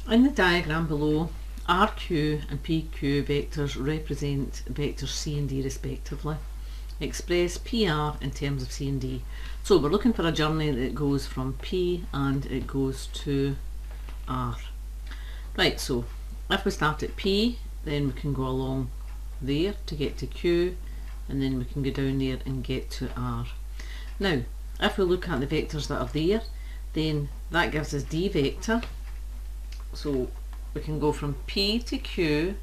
In the diagram below, RQ and PQ vectors represent vectors C and D respectively. Express PR in terms of C and D. So we're looking for a journey that goes from P and it goes to R. Right, so if we start at P, then we can go along there to get to Q, and then we can go down there and get to R. Now, if we look at the vectors that are there, then that gives us D vector. So we can go from P to Q,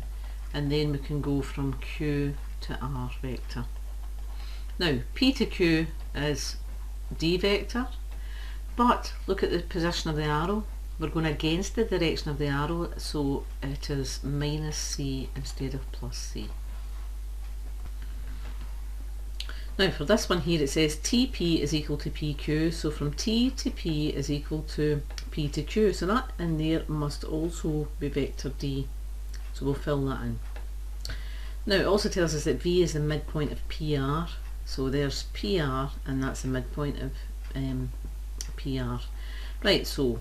and then we can go from Q to R vector. Now, P to Q is D vector, but look at the position of the arrow. We're going against the direction of the arrow, so it is minus C instead of plus C. Now for this one here, it says TP is equal to PQ, so from T to P is equal to P to Q, so that in there must also be vector D, so we'll fill that in. Now it also tells us that V is the midpoint of PR, so there's PR and that's the midpoint of PR. Right, so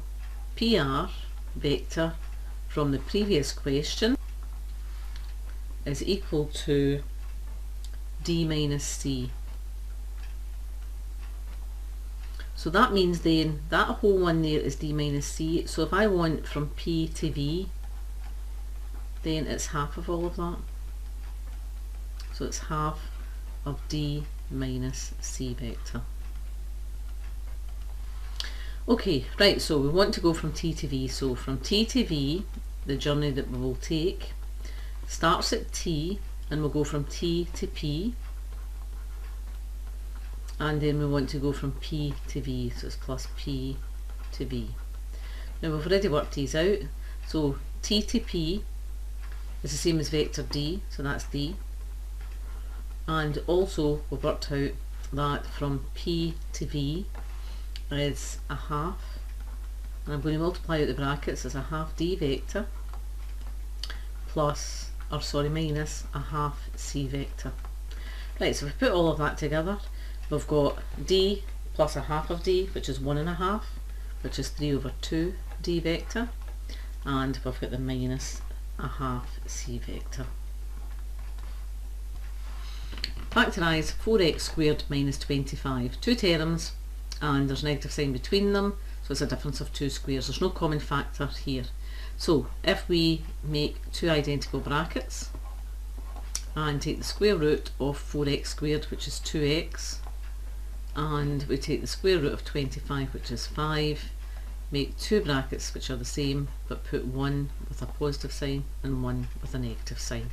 PR vector from the previous question is equal to D minus C. So that means then that whole one there is D minus C. So if I want from P to V, then it's half of all of that. So it's half of D minus C vector. Okay, right, so we want to go from T to V. So from T to V, the journey that we will take starts at T, and we'll go from T to P, and then we want to go from P to V, so it's plus P to V. Now we've already worked these out, so T to P is the same as vector D, so that's D, and also we've worked out that from P to V is a half, and I'm going to multiply out the brackets as a half D vector plus, or sorry, minus a half C vector. Right, so if we put all of that together, we've got D plus a half of D, which is 1.5, which is 3 over 2 D vector, and we've got the minus a half C vector. Factorise 4x squared minus 25. Two terms, and there's a negative sign between them, so it's a difference of 2 squares. There's no common factor here. So if we make two identical brackets and take the square root of 4x squared, which is 2x, and we take the square root of 25, which is 5, make two brackets which are the same, but put one with a positive sign and one with a negative sign.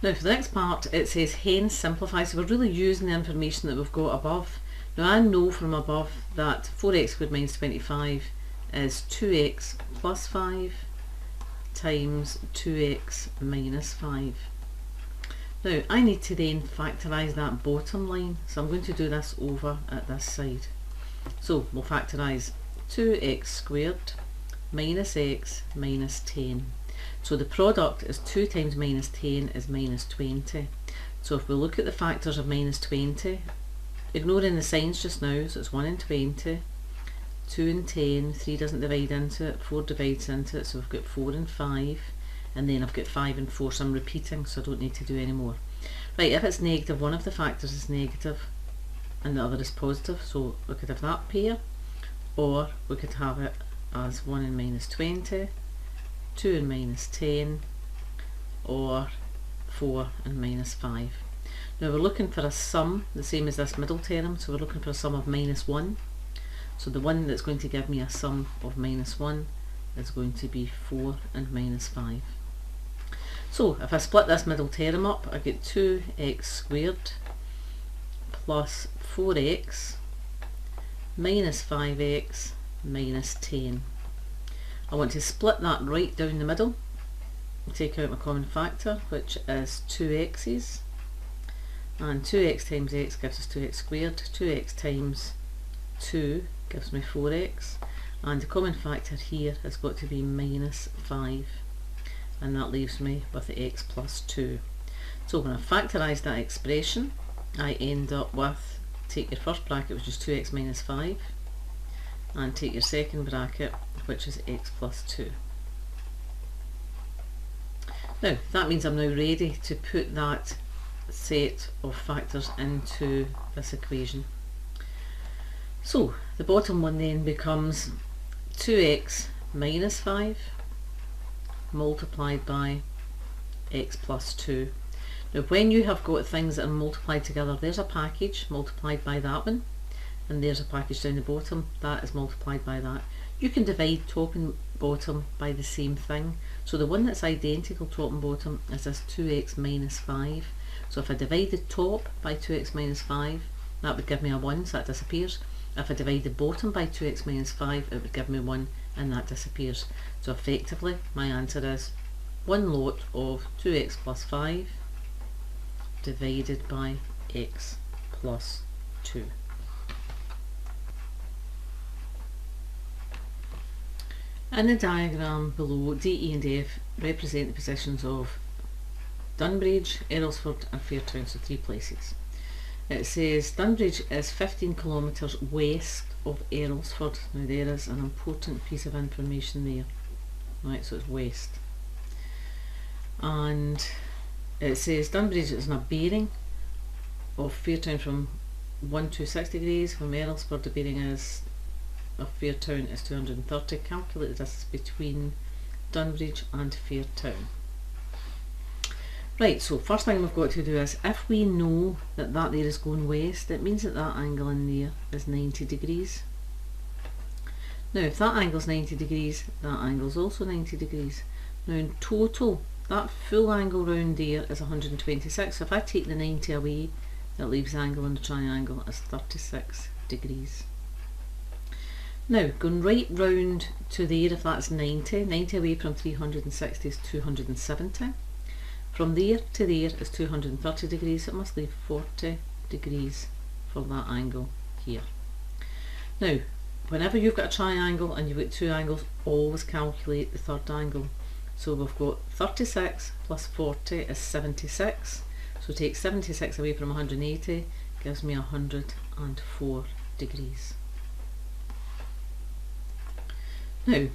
Now for the next part, it says hence simplify, so we're really using the information that we've got above. Now I know from above that 4x squared minus 25 is 2x plus 5 times 2x minus 5. Now I need to then factorise that bottom line, so I'm going to do this over at this side. So we'll factorise 2x squared minus x minus 10. So the product is 2 times minus 10 is minus 20. So if we look at the factors of minus 20, ignoring the signs just now, so it's 1 and 20, 2 and 10, 3 doesn't divide into it, 4 divides into it, so we've got 4 and 5, and then I've got 5 and 4, so I'm repeating, so I don't need to do any more. Right, if it's negative, one of the factors is negative and the other is positive, so we could have that pair, or we could have it as 1 and minus 20, 2 and minus 10, or 4 and minus 5. Now we're looking for a sum, the same as this middle term, so we're looking for a sum of minus 1. So the one that's going to give me a sum of minus 1 is going to be 4 and minus 5. So if I split this middle term up, I get 2x squared plus 4x minus 5x minus 10. I want to split that right down the middle, take out my common factor, which is 2x's, and 2x times x gives us 2x squared, 2x times 2 gives me 4x, and the common factor here has got to be minus 5, and that leaves me with the x plus 2. So when I factorise that expression, I end up with, take your first bracket, which is 2x minus 5, and take your second bracket, which is x plus 2. Now that means I'm now ready to put that set of factors into this equation. So the bottom one then becomes 2x minus 5 multiplied by x plus 2. Now when you have got things that are multiplied together, there's a package multiplied by that one, and there's a package down the bottom that is multiplied by that. You can divide top and bottom by the same thing. So the one that's identical top and bottom is this 2x minus 5. So if I divide the top by 2x minus 5, that would give me a 1, so that disappears. If I divide the bottom by 2x minus 5, it would give me 1, and that disappears. So effectively my answer is 1 lot of 2x plus 5 divided by x plus 2. In the diagram below, D, E and F represent the positions of Dunbridge, Earlsford and Fairtown, so 3 places. It says Dunbridge is 15 kilometres west of Earlsford. Now there is an important piece of information there. Right, so it's west. And it says Dunbridge is in a bearing of Fairtown from 126 degrees. From Earlsford the bearing is of Fairtown is 230. Calculate the distance between Dunbridge and Fairtown. Right, so first thing we've got to do is, if we know that that there is going west, it means that that angle in there is 90 degrees. Now if that angle is 90 degrees, that angle is also 90 degrees. Now in total, that full angle round there is 126. So if I take the 90 away, that leaves the angle in the triangle as 36 degrees. Now going right round to there, if that's 90 away from 360 is 270. From there to there is 230 degrees, so it must leave 40 degrees for that angle here. Now, whenever you've got a triangle and you've got 2 angles, always calculate the third angle. So we've got 36 plus 40 is 76, so take 76 away from 180, gives me 104 degrees. Now,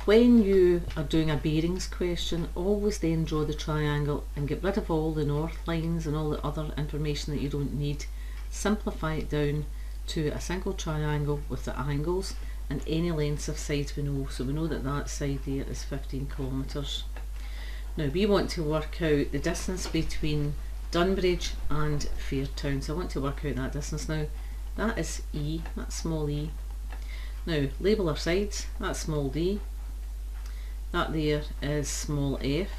when you are doing a bearings question, always then draw the triangle and get rid of all the north lines and all the other information that you don't need. Simplify it down to a single triangle with the angles and any lengths of sides we know. So we know that that side there is 15 kilometres. Now we want to work out the distance between Dunbridge and Fairtown. So I want to work out that distance now. That is E, that's small e. Now label our sides, that's small d, that there is small f,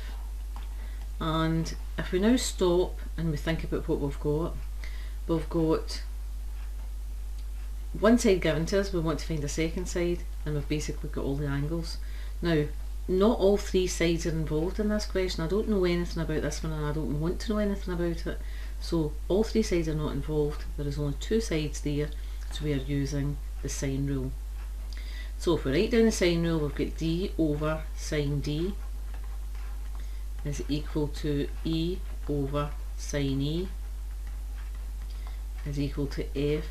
and if we now stop and we think about what we've got one side given to us, we want to find a second side, and we've basically got all the angles. Now not all 3 sides are involved in this question. I don't know anything about this one and I don't want to know anything about it, so all 3 sides are not involved. There is only 2 sides there, so we are using the sine rule. So if we write down the sine rule, we've got d over sine d is equal to e over sine e is equal to f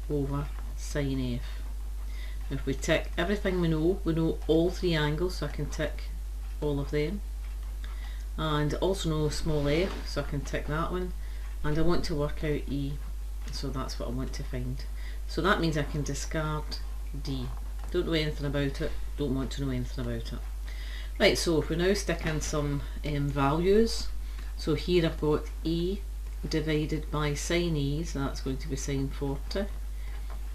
over sine f. Now if we tick everything we know all 3 angles, so I can tick all of them, and also know small f, so I can tick that one, and I want to work out e, so that's what I want to find. So that means I can discard d. Don't know anything about it, don't want to know anything about it. Right, so if we now stick in some values, so here I've got e divided by sine e, so that's going to be sine 40,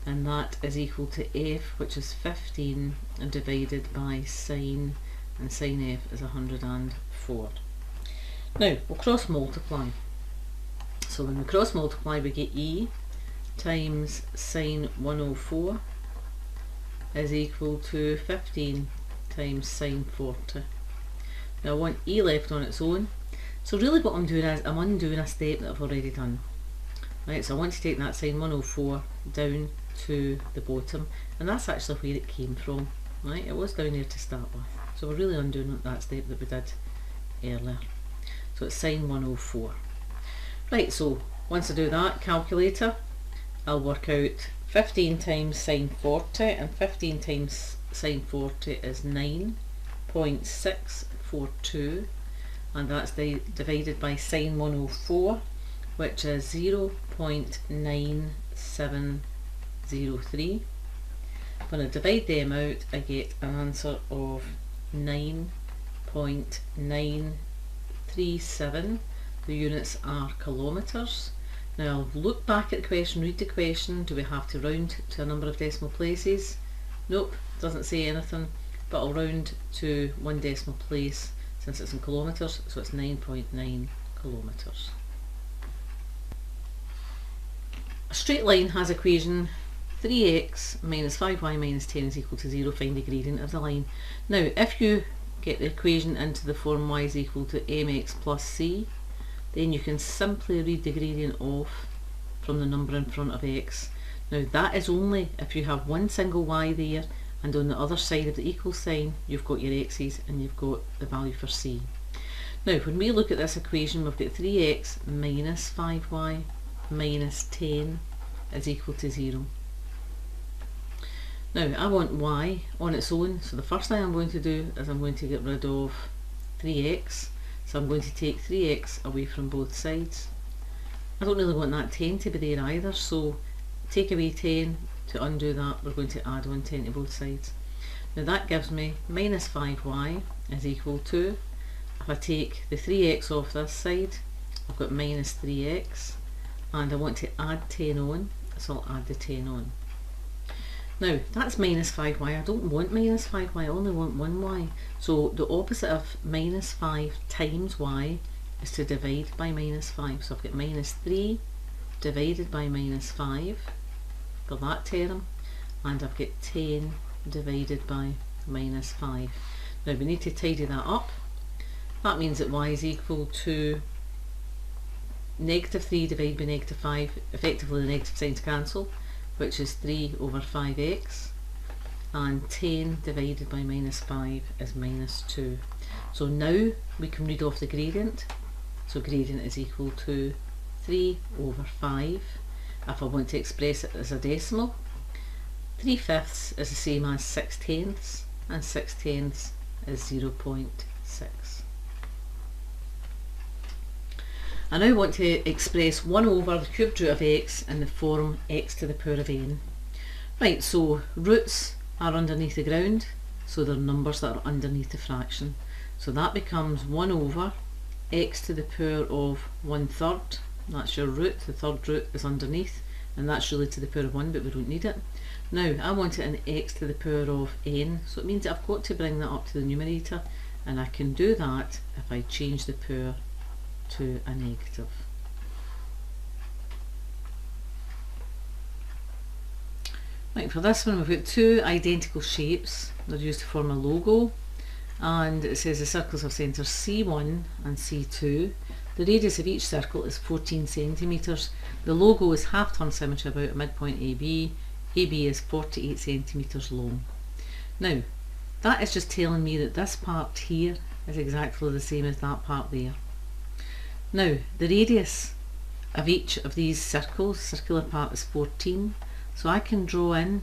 and that is equal to f, which is 15, and divided by sine, and sine f is 104. Now we'll cross multiply. So when we cross multiply, we get e times sine 104 is equal to 15 times sine 40. Now I want e left on its own, so really what I'm doing is I'm undoing a step that I've already done. Right, so I want to take that sine 104 down to the bottom, and that's actually where it came from. Right, it was down there to start with, so we're really undoing that step that we did earlier. So it's sine 104. Right, so once I do that, calculator, I'll work out 15 times sine 40, and 15 times sine 40 is 9.642, and that's divided by sine 104, which is 0.9703. When I divide them out, I get an answer of 9.937. The units are kilometres. Now I'll look back at the question, read the question. Do we have to round to a number of decimal places? Nope, doesn't say anything, but I'll round to one decimal place since it's in kilometres, so it's 9.9 kilometres. A straight line has equation 3x minus 5y minus 10 is equal to 0. Find the gradient of the line. Now if you get the equation into the form y is equal to mx plus c, then you can simply read the gradient off from the number in front of x. Now that is only if you have one single y there, and on the other side of the equal sign you've got your x's and you've got the value for c. Now when we look at this equation, we've got 3x minus 5y minus 10 is equal to 0. Now I want y on its own, so the first thing I'm going to do is I'm going to get rid of 3x. So I'm going to take 3x away from both sides. I don't really want that 10 to be there either, so take away 10. To undo that, we're going to add on 10 to both sides. Now that gives me minus 5y is equal to, if I take the 3x off this side, I've got minus 3x, and I want to add 10 on, so I'll add the 10 on. Now that's minus 5y, I don't want minus 5y, I only want 1y. So the opposite of minus 5 times y is to divide by minus 5. So I've got minus 3 divided by minus 5 for that term, and I've got 10 divided by minus 5. Now we need to tidy that up. That means that y is equal to negative 3 divided by negative 5, effectively the negative signs cancel, which is 3 over 5x, and 10 divided by minus 5 is minus 2. So now we can read off the gradient. So gradient is equal to 3 over 5. If I want to express it as a decimal, 3/5 is the same as 6/10, and 6/10 is 0.6. I now want to express 1 over the cubed root of x in the form x to the power of n. Right, so roots are underneath the ground, so they're numbers that are underneath the fraction. So that becomes 1 over x to the power of 1/3. That's your root, the third root is underneath, and that's really to the power of 1, but we don't need it. Now I want it in x to the power of n, so it means that I've got to bring that up to the numerator, and I can do that if I change the power to a negative. Right, for this one we've got two identical shapes. They're used to form a logo, and it says the circles have centres C1 and C2. The radius of each circle is 14 centimetres. The logo is half-turn symmetry about a midpoint AB. AB is 48 centimetres long. Now that is just telling me that this part here is exactly the same as that part there. Now the radius of each of these circles, circular part, is 14, so I can draw in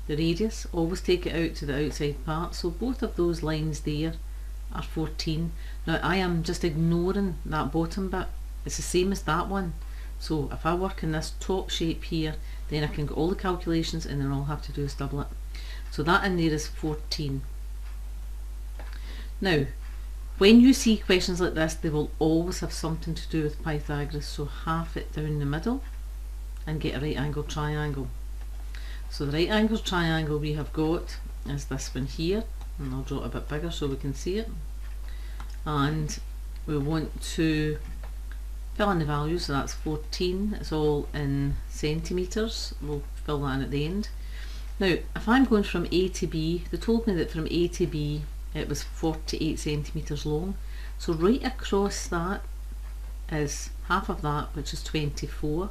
the radius, always take it out to the outside part, so both of those lines there are 14. Now I am just ignoring that bottom bit, it's the same as that one, so if I work in this top shape here, then I can get all the calculations and then all I have to do is double it. So that in there is 14. Now when you see questions like this, they will always have something to do with Pythagoras, so half it down the middle and get a right angled triangle. So the right angled triangle we have got is this one here, and I'll draw it a bit bigger so we can see it, and we want to fill in the values, so that's 14, it's all in centimetres, we'll fill that in at the end. Now if I'm going from A to B, they told me that from A to B it was 48 centimetres long, so right across that is half of that, which is 24,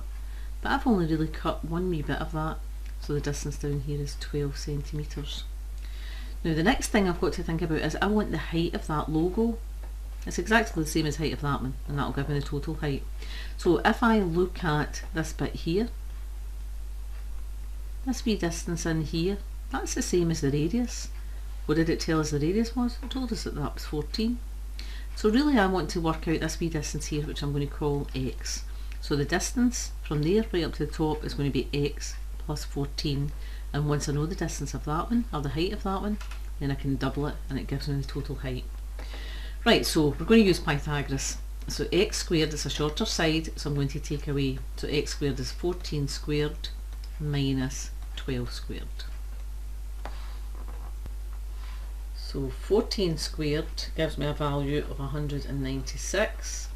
but I've only really cut one wee bit of that, so the distance down here is 12 centimetres. Now the next thing I've got to think about is I want the height of that logo. It's exactly the same as height of that one, and that'll give me the total height. So if I look at this bit here, this wee distance in here, that's the same as the radius. What did it tell us the radius was? It told us that that was 14. So really I want to work out this wee distance here, which I'm going to call x. So the distance from there right up to the top is going to be x plus 14, and once I know the distance of that one, or the height of that one, then I can double it and it gives me the total height. Right, so we're going to use Pythagoras. So x squared is a shorter side, so I'm going to take away, so x squared is 14 squared minus 12 squared. So 14 squared gives me a value of 196,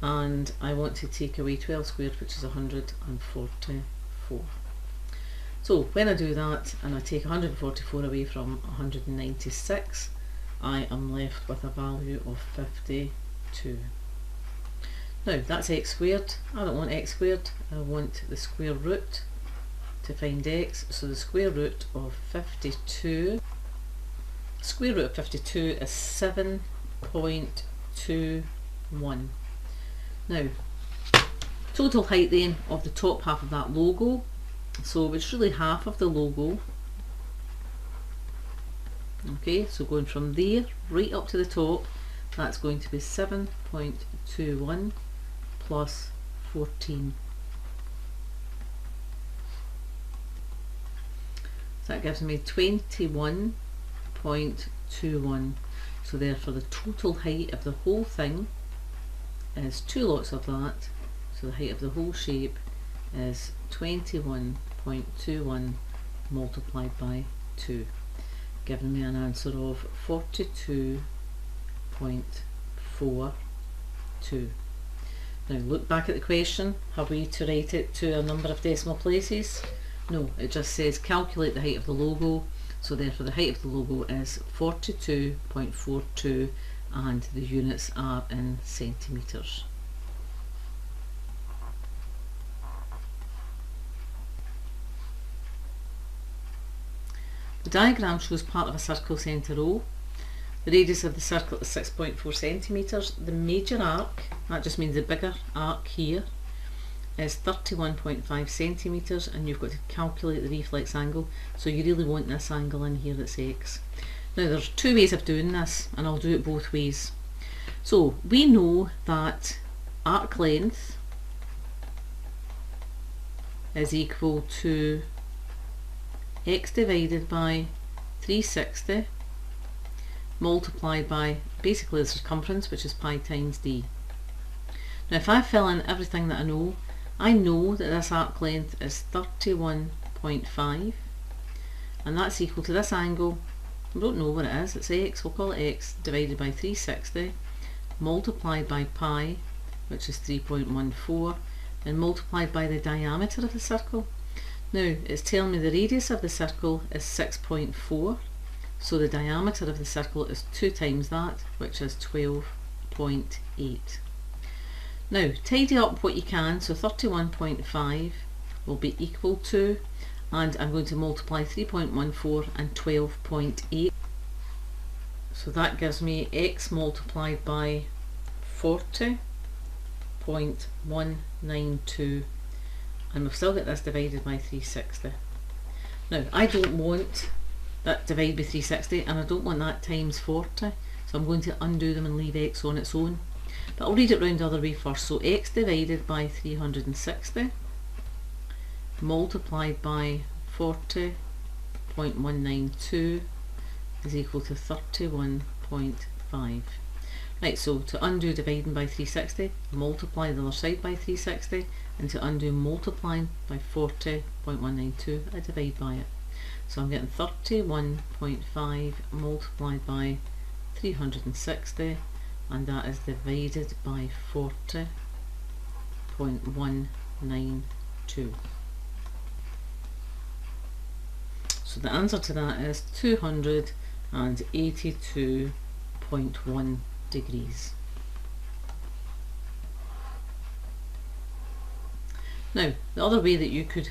and I want to take away 12 squared, which is 144. So when I do that and I take 144 away from 196, I am left with a value of 52. Now that's x squared. I don't want x squared, I want the square root to find x. So the square root of 52, square root of 52 is 7.21. Now, total height then of the top half of that logo, so it's really half of the logo. Okay, so going from there right up to the top, that's going to be 7.21 plus 14. So that gives me 21.21. So therefore the total height of the whole thing is 2 lots of that. So the height of the whole shape is 21.21 multiplied by 2, giving me an answer of 42.42. Now look back at the question. Have we to write it to a number of decimal places? No, it just says calculate the height of the logo, so therefore the height of the logo is 42.42 and the units are in centimetres. The diagram shows part of a circle centre O. The radius of the circle is 6.4 centimetres. The major arc, that just means the bigger arc here, is 31.5 centimetres, and you've got to calculate the reflex angle. So you really want this angle in here that's x. Now there's two ways of doing this, and I'll do it both ways. So we know that arc length is equal to x divided by 360 multiplied by basically the circumference, which is pi times d. Now if I fill in everything that I know that this arc length is 31.5, and that's equal to this angle. I don't know what it is, it's x, we'll call it x, divided by 360 multiplied by pi, which is 3.14, and multiplied by the diameter of the circle. Now it's telling me the radius of the circle is 6.4, so the diameter of the circle is 2 times that, which is 12.8. Now tidy up what you can, so 31.5 will be equal to, and I'm going to multiply 3.14 and 12.8. So that gives me x multiplied by 40.192, and we've still got this divided by 360. Now I don't want that divided by 360, and I don't want that times 40, so I'm going to undo them and leave x on its own. But I'll read it round the other way first. So x divided by 360 multiplied by 40.192 is equal to 31.5. Right, so to undo dividing by 360, multiply the other side by 360, and to undo multiplying by 40.192, I divide by it. So I'm getting 31.5 multiplied by 360, and that is divided by 40.192. So the answer to that is 282.1 degrees. Now, the other way that you could